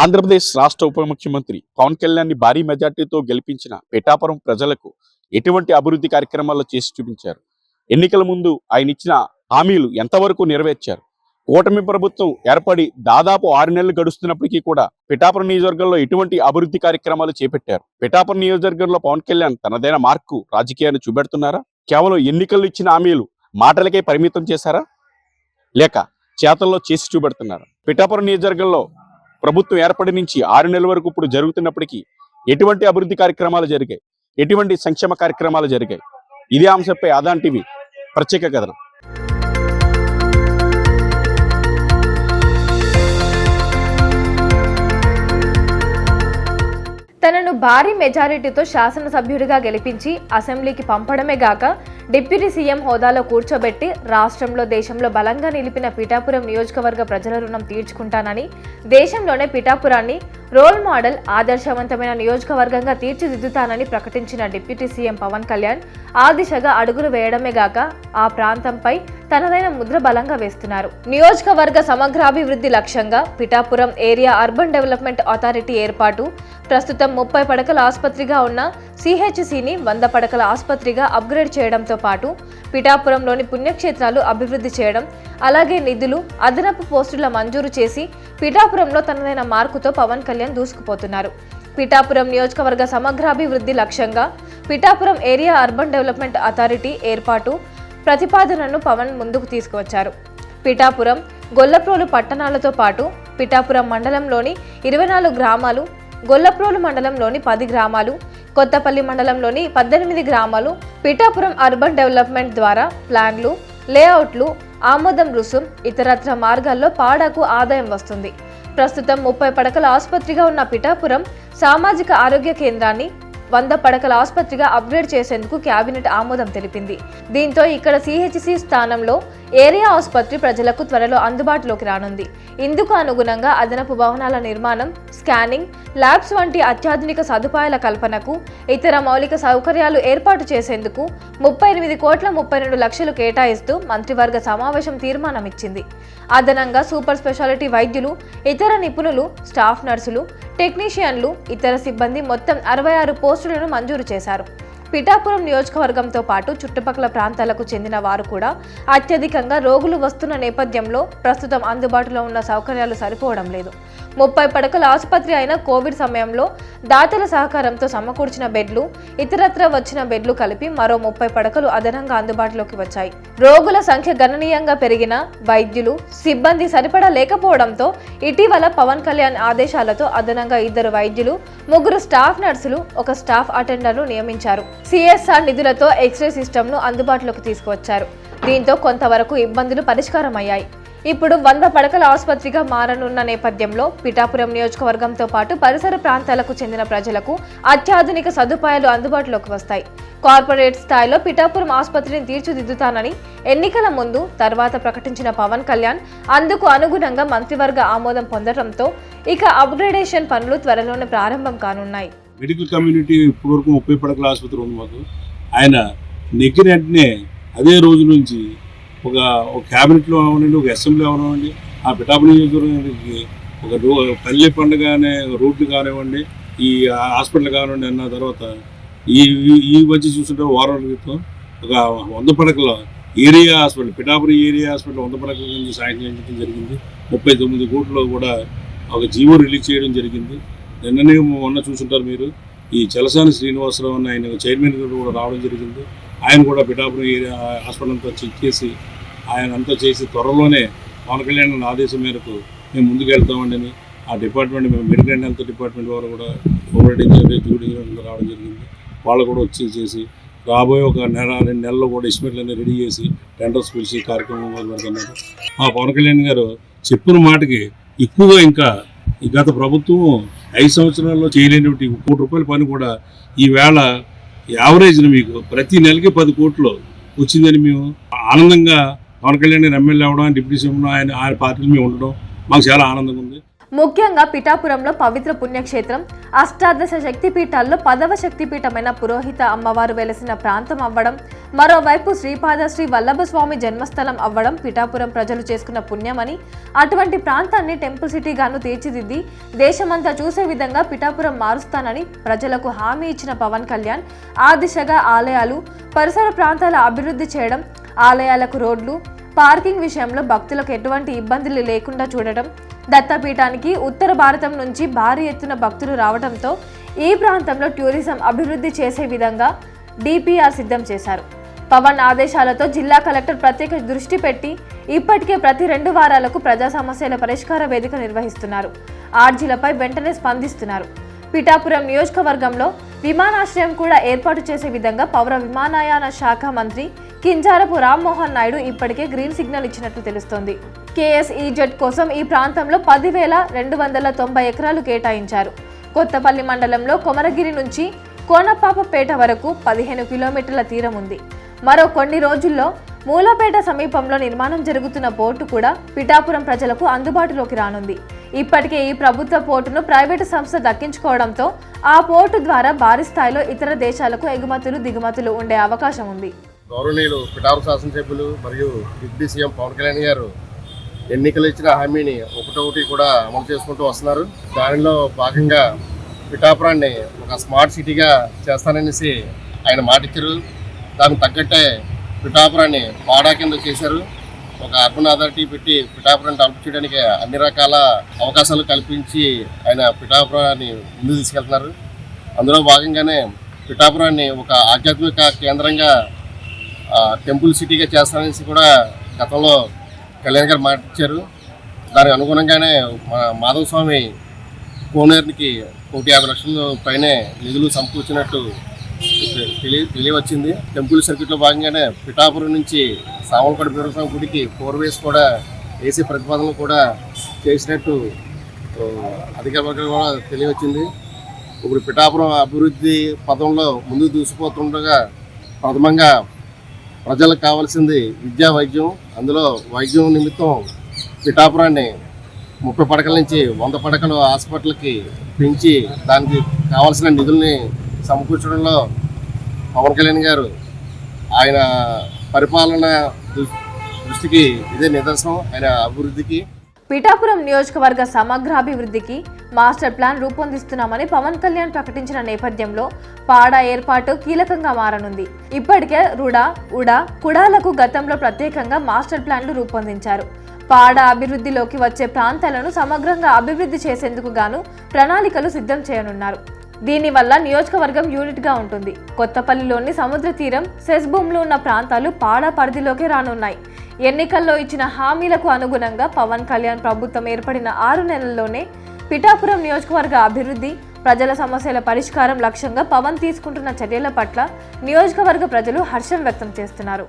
ఆంధ్రప్రదేశ్ రాష్ట్ర ఉప ముఖ్యమంత్రి పవన్ కళ్యాణ్ని భారీ మెజార్టీతో గెలిపించిన పిఠాపురం ప్రజలకు ఎటువంటి అభివృద్ధి కార్యక్రమాలు చేసి చూపించారు? ఎన్నికల ముందు ఆయన ఇచ్చిన హామీలు ఎంతవరకు నెరవేర్చారు? కూటమి ప్రభుత్వం ఏర్పడి దాదాపు 6 నెలలు గడుస్తున్నప్పటికీ కూడా పిఠాపురం నియోజకవర్గంలో ఎటువంటి అభివృద్ధి కార్యక్రమాలు చేపట్టారు? పిఠాపురం నియోజకవర్గంలో పవన్ కళ్యాణ్ తనదైన మార్కు రాజకీయాన్ని చూపెడుతున్నారా? కేవలం ఎన్నికల్లో ఇచ్చిన హామీలు మాటలకే పరిమితం చేశారా, లేక చేతల్లో చేసి చూపెడుతున్నారా? పిఠాపురం నియోజకవర్గంలో ప్రభుత్వం ఏర్పడి నుంచి 6 నెలల వరకు ఇప్పుడు జరుగుతున్నప్పటికీ ఎటువంటి అభివృద్ధి కార్యక్రమాలు జరిగాయి, ఎటువంటి సంక్షేమ కార్యక్రమాలు జరిగాయి? ఇదే అంశంపై ఆదాన్ టీవీ ప్రత్యేక కథనం. తనను భారీ మెజారిటీతో శాసనసభ్యుడిగా గెలిపించి అసెంబ్లీకి పంపడమే గాక డిప్యూటీ సీఎం హోదాలో కూర్చోబెట్టి రాష్ట్రంలో దేశంలో బలంగా నిలిపిన పిఠాపురం నియోజకవర్గ ప్రజల రుణం తీర్చుకుంటానని, దేశంలోనే పిఠాపురాన్ని రోల్ మోడల్ ఆదర్శవంతమైన నియోజకవర్గంగా తీర్చిదిద్దుతానని ప్రకటించిన డిప్యూటీ సీఎం పవన్ కళ్యాణ్ ఆ దిశగా అడుగులు వేయడమే గాక ఆ ప్రాంతంపై తనదైన ముద్ర బలంగా వేస్తున్నారు. నియోజకవర్గ సమగ్రాభివృద్ధి లక్ష్యంగా Pithapuram area urban development authority ఏర్పాటు, ప్రస్తుతం 30 పడకల ఆసుపత్రిగా ఉన్న సిహెచ్సిని 100 పడకల ఆసుపత్రిగా అప్గ్రేడ్ చేయడంతో పాటు పిఠాపురంలోని పుణ్యక్షేత్రాలు అభివృద్ధి చేయడం, అలాగే నిధులు, అదనపు పోస్టుల మంజూరు చేసి పిఠాపురంలో తనదైన మార్కుతో పవన్ కళ్యాణ్ దూసుకుపోతున్నారు. పిఠాపురం నియోజకవర్గ సమగ్రాభివృద్ధి లక్ష్యంగా Pithapuram area urban development authority ఏర్పాటు ప్రతిపాదనను పవన్ ముందుకు తీసుకువచ్చారు. పిఠాపురం, గొల్లప్రోలు పట్టణాలతో పాటు పిఠాపురం మండలంలోని 24 గ్రామాలు, గొల్లప్రోలు మండలంలోని 10 గ్రామాలు, కొత్తపల్లి మండలంలోని 18 గ్రామాలు పిఠాపురం అర్బన్ డెవలప్మెంట్ ద్వారా ప్లాన్లు, లేఅవుట్లు, ఆమోదం రుసుం, ఇతరత్ర మార్గాల్లో పాడాకు ఆదాయం వస్తుంది. ప్రస్తుతం 30 పడకల ఆసుపత్రిగా ఉన్న పిఠాపురం సామాజిక ఆరోగ్య కేంద్రాన్ని 100 పడకల ఆసుపత్రిగా అప్గ్రేడ్ చేసేందుకు కేబినెట్ ఆమోదం తెలిపింది. దీంతో ఇక్కడ సిహెచ్సి స్థానంలో ఏరియా ఆసుపత్రి ప్రజలకు త్వరలో అందుబాటులోకి రానుంది. ఇందుకు అనుగుణంగా అదనపు భవనాల నిర్మాణం, స్కానింగ్, ల్యాబ్స్ వంటి అత్యాధునిక సదుపాయాల కల్పనకు, ఇతర మౌలిక సౌకర్యాలు ఏర్పాటు చేసేందుకు 38,32 లక్షలు కేటాయిస్తూ మంత్రివర్గ సమావేశం తీర్మానం ఇచ్చింది. అదనంగా సూపర్ స్పెషాలిటీ వైద్యులు, ఇతర నిపుణులు, స్టాఫ్ నర్సులు, టెక్నీషియన్లు, ఇతర సిబ్బంది మొత్తం 66 పోస్టులను మంజూరు చేశారు. పిఠాపురం నియోజకవర్గంతో పాటు చుట్టుపక్కల ప్రాంతాలకు చెందిన వారు కూడా అత్యధికంగా రోగులు వస్తున్న నేపథ్యంలో ప్రస్తుతం అందుబాటులో ఉన్న సౌకర్యాలు సరిపోవడం లేదు. 30 పడకల ఆసుపత్రి అయిన కోవిడ్ సమయంలో దాతల సహకారంతో సమకూర్చిన బెడ్లు, ఇతరత్ర వచ్చిన బెడ్లు కలిపి మరో 30 పడకలు అదనంగా అందుబాటులోకి వచ్చాయి. రోగుల సంఖ్య గణనీయంగా పెరిగిన వైద్యులు, సిబ్బంది సరిపడా లేకపోవడంతో ఇటీవల పవన్ కళ్యాణ్ ఆదేశాలతో అదనంగా 2 వైద్యులు, 3 స్టాఫ్ నర్సులు, 1 స్టాఫ్ అటెండర్ను నియమించారు. సిఎస్ఆర్ నిధులతో ఎక్స్రే సిస్టమ్ను అందుబాటులోకి తీసుకువచ్చారు. దీంతో కొంతవరకు ఇబ్బందులు పరిష్కారం అయ్యాయి. ఇప్పుడు 100 పడకల ఆసుపత్రిగా మారనున్న నేపథ్యంలో పిఠాపురం నియోజకవర్గంతో పాటు పరిసర ప్రాంతాలకు చెందిన ప్రజలకు అత్యాధునిక సదుపాయాలు అందుబాటులోకి వస్తాయి. కార్పొరేట్ స్థాయిలో పిఠాపురం ఆసుపత్రిని తీర్చిదిద్దుతానని ఎన్నికల ముందు, తర్వాత ప్రకటించిన పవన్ కళ్యాణ్ అందుకు అనుగుణంగా మంత్రివర్గ ఆమోదం పొందడంతో ఇక అప్గ్రేడేషన్ పనులు త్వరలోనే ప్రారంభం కానున్నాయి. మెడికల్ కమ్యూనిటీ ఇప్పటివరకు 30 పడకల ఆసుపత్రి ఉంది మాకు. ఆయన నెగ్గిన వెంటనే అదే రోజు నుంచి ఒక క్యాబినెట్లో అవనండి, ఒక అసెంబ్లీ అవనివ్వండి, ఆ పిఠాపురం నియోజకవర్గానికి ఒక పల్లె పండుగ అనే రోడ్లు కానివ్వండి, ఈ హాస్పిటల్ కానివ్వండి అన్న తర్వాత ఈ మధ్య చూస్తుంటే వారం క్రితం ఒక 100 పడకల area hospital, Pithapuram area hospital 100 పడకల నుంచి సాయం చేయడం జరిగింది. 39 కోట్లు కూడా ఒక జీవో రిలీజ్ చేయడం జరిగింది. నిన్ననే మొన్న చూసుంటారు మీరు, ఈ చలసాని శ్రీనివాసరావు అన్న ఆయన చైర్మన్ కూడా రావడం జరిగింది. ఆయన కూడా పిఠాపురం ఏరియా హాస్పిటల్ అంతా చెక్ చేసి ఆయన అంతా చేసి త్వరలోనే పవన్ కళ్యాణ్ ఆదేశం మేరకు మేము ముందుకు వెళ్తామండి. ఆ డిపార్ట్మెంట్ మేము మెడికల్ అండ్ హెల్త్ డిపార్ట్మెంట్ వారు కూడా కోఆపరేటివ్ రావడం జరిగింది. వాళ్ళు కూడా వచ్చి చేసి రాబోయే ఒక 2 నెలల్లో కూడా ఎస్టిమేట్లన్నీ రెడీ చేసి టెండర్స్ పిలిచి కార్యక్రమం మొదలు పెడుతున్నారు. మా పవన్ కళ్యాణ్ గారు చెప్పిన మాటకి ఎక్కువగా ఇంకా ఈ గత ప్రభుత్వం 5 సంవత్సరాల్లో చేయలేనటువంటి ₹1 కోటి పని కూడా ఈవేళ యావరేజ్ని మీకు ప్రతి నెలకి 10 కోట్లు వచ్చిందని మేము ఆనందంగా పవన్ కళ్యాణ్ ఎమ్మెల్యే అవ్వడం, డిప్యూటీ సీఎం ఆయన పార్టీలు మేము ఉండడం మాకు చాలా ఆనందంగా ఉంది. ముఖ్యంగా పిఠాపురంలో పవిత్ర పుణ్యక్షేత్రం, అష్టాదశ శక్తిపీఠాల్లో 10వ శక్తిపీఠమైన పురోహిత అమ్మవారు వెలసిన ప్రాంతం అవ్వడం, మరోవైపు శ్రీపాద శ్రీ వల్లభస్వామి జన్మస్థలం అవ్వడం పిఠాపురం ప్రజలు చేసుకున్న పుణ్యమని, అటువంటి ప్రాంతాన్ని టెంపుల్ సిటీగాను తీర్చిదిద్ది దేశమంతా చూసే విధంగా పిఠాపురం మారుస్తానని ప్రజలకు హామీ ఇచ్చిన పవన్ కళ్యాణ్ ఆ దిశగా ఆలయాలు, పరిసర ప్రాంతాల అభివృద్ధి చేయడం, ఆలయాలకు రోడ్లు, పార్కింగ్ విషయంలో భక్తులకు ఎటువంటి ఇబ్బందులు లేకుండా చూడటం, దత్తపీఠానికి ఉత్తర భారతం నుంచి భారీ ఎత్తున భక్తులు రావడంతో ఈ ప్రాంతంలో టూరిజం అభివృద్ధి చేసే విధంగా డిపిఆర్ సిద్ధం చేశారు. పవన్ ఆదేశాలతో జిల్లా కలెక్టర్ ప్రత్యేక దృష్టి పెట్టి ఇప్పటికే ప్రతి 2 వారాలకు ప్రజా సమస్యల పరిష్కార వేదిక నిర్వహిస్తున్నారు. ఆర్జీలపై వెంటనే స్పందిస్తున్నారు. పిఠాపురం నియోజకవర్గంలో విమానాశ్రయం కూడా ఏర్పాటు చేసే విధంగా పౌర విమానయాన శాఖ మంత్రి కింజారపు రామ్మోహన్ నాయుడు ఇప్పటికే గ్రీన్ సిగ్నల్ ఇచ్చినట్లు తెలుస్తోంది. కేఎస్ఈజెడ్ కోసం ఈ ప్రాంతంలో 10,290 ఎకరాలు కేటాయించారు. కొత్తపల్లి మండలంలో కొమరగిరి నుంచి కోనపాపపేట వరకు 15 కిలోమీటర్ల తీరం ఉంది. మరో కొన్ని రోజుల్లో మూలపేట సమీపంలో నిర్మాణం జరుగుతున్న పోర్టు కూడా పిఠాపురం ప్రజలకు అందుబాటులోకి రానుంది. ఇప్పటికే ఈ ప్రభుత్వ పోర్టును ప్రైవేటు సంస్థ దక్కించుకోవడంతో ఆ పోర్టు ద్వారా భారీ స్థాయిలో ఇతర దేశాలకు ఎగుమతులు దిగుమతులు ఉండే అవకాశం ఉంది. గౌరవనీయులు పిఠాపురం శాసనసభ్యులు మరియు డిప్యూటీ సీఎం పవన్ కళ్యాణ్ గారు ఎన్నికలు ఇచ్చిన హామీని ఒకటొకటి కూడా అమలు చేసుకుంటూ వస్తున్నారు. దానిలో భాగంగా పిఠాపురాన్ని ఒక స్మార్ట్ సిటీగా చేస్తాననేసి ఆయన మాట ఇచ్చారు. దానికి తగ్గట్టే పిఠాపురాన్ని వాడా కింద చేశారు. ఒక అర్బన్ అథారిటీ పెట్టి పిఠాపురాన్ని డెవలప్ చేయడానికి అన్ని రకాల అవకాశాలు కల్పించి ఆయన పిఠాపురాన్ని ముందుకు తీసుకెళ్తున్నారు. అందులో భాగంగానే పిఠాపురాన్ని ఒక ఆధ్యాత్మిక కేంద్రంగా టెంపుల్ సిటీగా చేస్తారనేసి కూడా గతంలో కళ్యాణ్ గారు మాట ఇచ్చారు. దానికి అనుగుణంగానే మాధవ స్వామి కోనేరుకి 150 లక్షల పైనే నిధులు సమకూర్చినట్టు తెలియవచ్చింది. టెంపుల్ సర్క్యూట్లో భాగంగానే పిఠాపురం నుంచి సామలకోట వీరస్వామి గుడికి 4 వేస్ కూడా వేసే ప్రతిపాదనలు కూడా చేసినట్టు అధికారులకు కూడా తెలియవచ్చింది. ఇప్పుడు పిఠాపురం అభివృద్ధి పదంలో ముందుకు దూసిపోతుండగా ప్రథమంగా ప్రజలకు కావాల్సింది విద్యా వైద్యం. అందులో వైద్యం నిమిత్తం పిఠాపురాన్ని 30 పడకల నుంచి 100 పడకల హాస్పిటల్కి పెంచి దానికి కావాల్సిన నిధుల్ని సమకూర్చడంలో పవన్ కళ్యాణ్ గారు ఆయన పరిపాలన దృష్టికి ఇదే నిదర్శనం. ఆయన అభివృద్ధికి పిఠాపురం నియోజకవర్గ సమగ్రాభివృద్ధికి మాస్టర్ ప్లాన్ రూపొందిస్తున్నామని పవన్ కళ్యాణ్ ప్రకటించిన నేపథ్యంలో పాడా ఏర్పాటు కీలకంగా మారనుంది. ఇప్పటికే రుడా, ఉడా, కుడాలకు గతంలో ప్రత్యేకంగా మాస్టర్ ప్లాన్లు రూపొందించారు. పాడా అభివృద్ధిలోకి వచ్చే ప్రాంతాలను సమగ్రంగా అభివృద్ధి చేసేందుకు గాను ప్రణాళికలు సిద్ధం చేయనున్నారు. దీనివల్ల నియోజకవర్గం యూనిట్గా ఉంటుంది. కొత్తపల్లిలోని సముద్ర తీరం, సెస్ భూములు ఉన్న ప్రాంతాలు పాడా పరిధిలోకి రానున్నాయి. ఎన్నికల్లో ఇచ్చిన హామీలకు అనుగుణంగా పవన్ కళ్యాణ్ ప్రభుత్వం ఏర్పడిన 6 నెలల్లోనే పిఠాపురం నియోజకవర్గ అభివృద్ధి, ప్రజల సమస్యల పరిష్కారం లక్ష్యంగా పవన్ తీసుకుంటున్న చర్యల పట్ల నియోజకవర్గ ప్రజలు హర్షం వ్యక్తం చేస్తున్నారు.